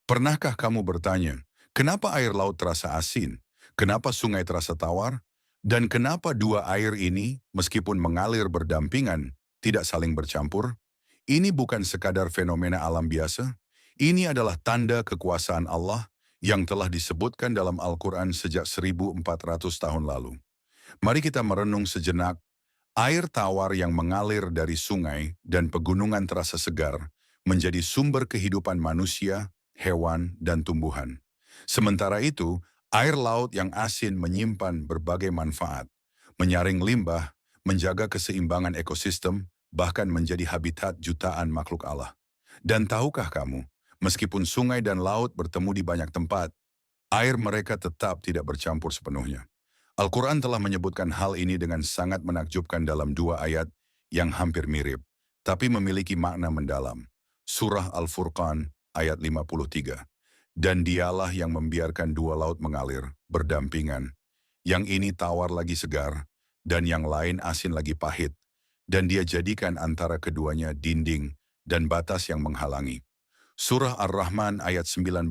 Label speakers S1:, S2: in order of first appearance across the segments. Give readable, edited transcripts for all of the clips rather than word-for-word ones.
S1: Pernahkah kamu bertanya, kenapa air laut terasa asin? Kenapa sungai terasa tawar? Dan kenapa dua air ini, meskipun mengalir berdampingan, tidak saling bercampur? Ini bukan sekadar fenomena alam biasa. Ini adalah tanda kekuasaan Allah yang telah disebutkan dalam Al-Quran sejak 1400 tahun lalu. Mari kita merenung sejenak. Air tawar yang mengalir dari sungai dan pegunungan terasa segar menjadi sumber kehidupan manusia, hewan, dan tumbuhan. Sementara itu, air laut yang asin menyimpan berbagai manfaat, menyaring limbah, menjaga keseimbangan ekosistem, bahkan menjadi habitat jutaan makhluk Allah. Dan tahukah kamu, meskipun sungai dan laut bertemu di banyak tempat, air mereka tetap tidak bercampur sepenuhnya. Al-Quran telah menyebutkan hal ini dengan sangat menakjubkan dalam dua ayat yang hampir mirip, tapi memiliki makna mendalam. Surah Al-Furqan ayat 53. Dan dialah yang membiarkan dua laut mengalir, berdampingan. Yang ini tawar lagi segar, dan yang lain asin lagi pahit. Dan dia jadikan antara keduanya dinding dan batas yang menghalangi. Surah Ar-Rahman ayat 19-20.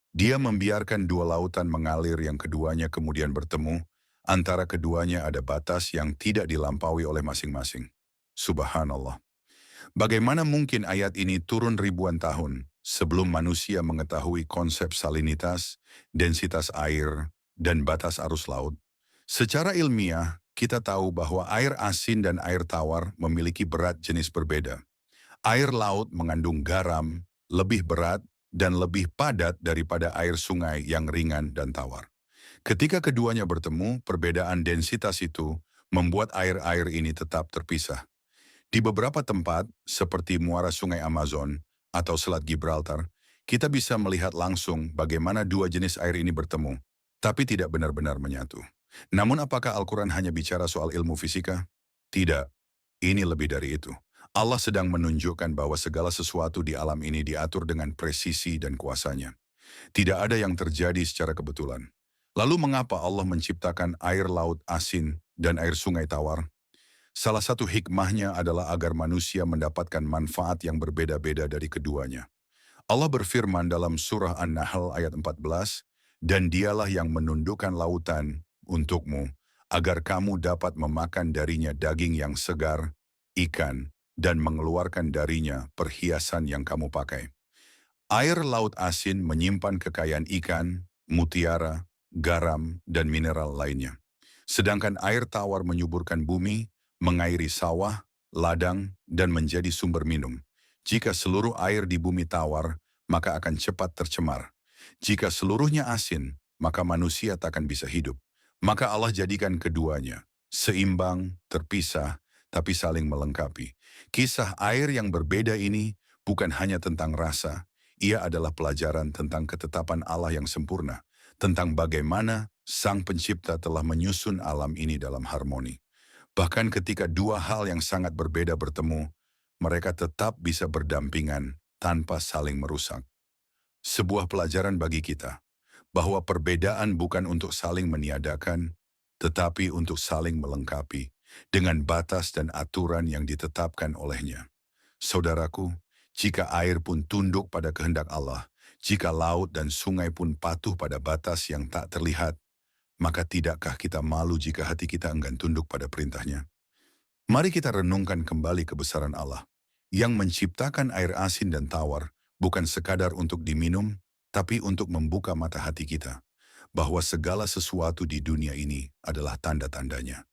S1: Dia membiarkan dua lautan mengalir yang keduanya kemudian bertemu, antara keduanya ada batas yang tidak dilampaui oleh masing-masing. Subhanallah. Bagaimana mungkin ayat ini turun ribuan tahun sebelum manusia mengetahui konsep salinitas, densitas air, dan batas arus laut? Secara ilmiah, kita tahu bahwa air asin dan air tawar memiliki berat jenis berbeda. Air laut mengandung garam, lebih berat, dan lebih padat daripada air sungai yang ringan dan tawar. Ketika keduanya bertemu, perbedaan densitas itu membuat air-air ini tetap terpisah. Di beberapa tempat, seperti muara sungai Amazon atau Selat Gibraltar, kita bisa melihat langsung bagaimana dua jenis air ini bertemu, tapi tidak benar-benar menyatu. Namun apakah Al-Quran hanya bicara soal ilmu fisika? Tidak, ini lebih dari itu. Allah sedang menunjukkan bahwa segala sesuatu di alam ini diatur dengan presisi dan kuasanya. Tidak ada yang terjadi secara kebetulan. Lalu mengapa Allah menciptakan air laut asin dan air sungai tawar? Salah satu hikmahnya adalah agar manusia mendapatkan manfaat yang berbeda-beda dari keduanya. Allah berfirman dalam surah An-Nahl ayat 14, dan dialah yang menundukkan lautan untukmu, agar kamu dapat memakan darinya daging yang segar, ikan, dan mengeluarkan darinya perhiasan yang kamu pakai. Air laut asin menyimpan kekayaan ikan, mutiara, garam, dan mineral lainnya. Sedangkan air tawar menyuburkan bumi, mengairi sawah, ladang, dan menjadi sumber minum. Jika seluruh air di bumi tawar, maka akan cepat tercemar. Jika seluruhnya asin, maka manusia takkan bisa hidup. Maka Allah jadikan keduanya, seimbang, terpisah, tapi saling melengkapi. Kisah air yang berbeda ini bukan hanya tentang rasa, ia adalah pelajaran tentang ketetapan Allah yang sempurna, tentang bagaimana Sang Pencipta telah menyusun alam ini dalam harmoni. Bahkan ketika dua hal yang sangat berbeda bertemu, mereka tetap bisa berdampingan tanpa saling merusak. Sebuah pelajaran bagi kita, bahwa perbedaan bukan untuk saling meniadakan, tetapi untuk saling melengkapi dengan batas dan aturan yang ditetapkan olehnya. Saudaraku, jika air pun tunduk pada kehendak Allah, jika laut dan sungai pun patuh pada batas yang tak terlihat, maka tidakkah kita malu jika hati kita enggan tunduk pada perintahnya? Mari kita renungkan kembali kebesaran Allah, yang menciptakan air asin dan tawar, bukan sekadar untuk diminum, tapi untuk membuka mata hati kita, bahwa segala sesuatu di dunia ini adalah tanda-tandanya.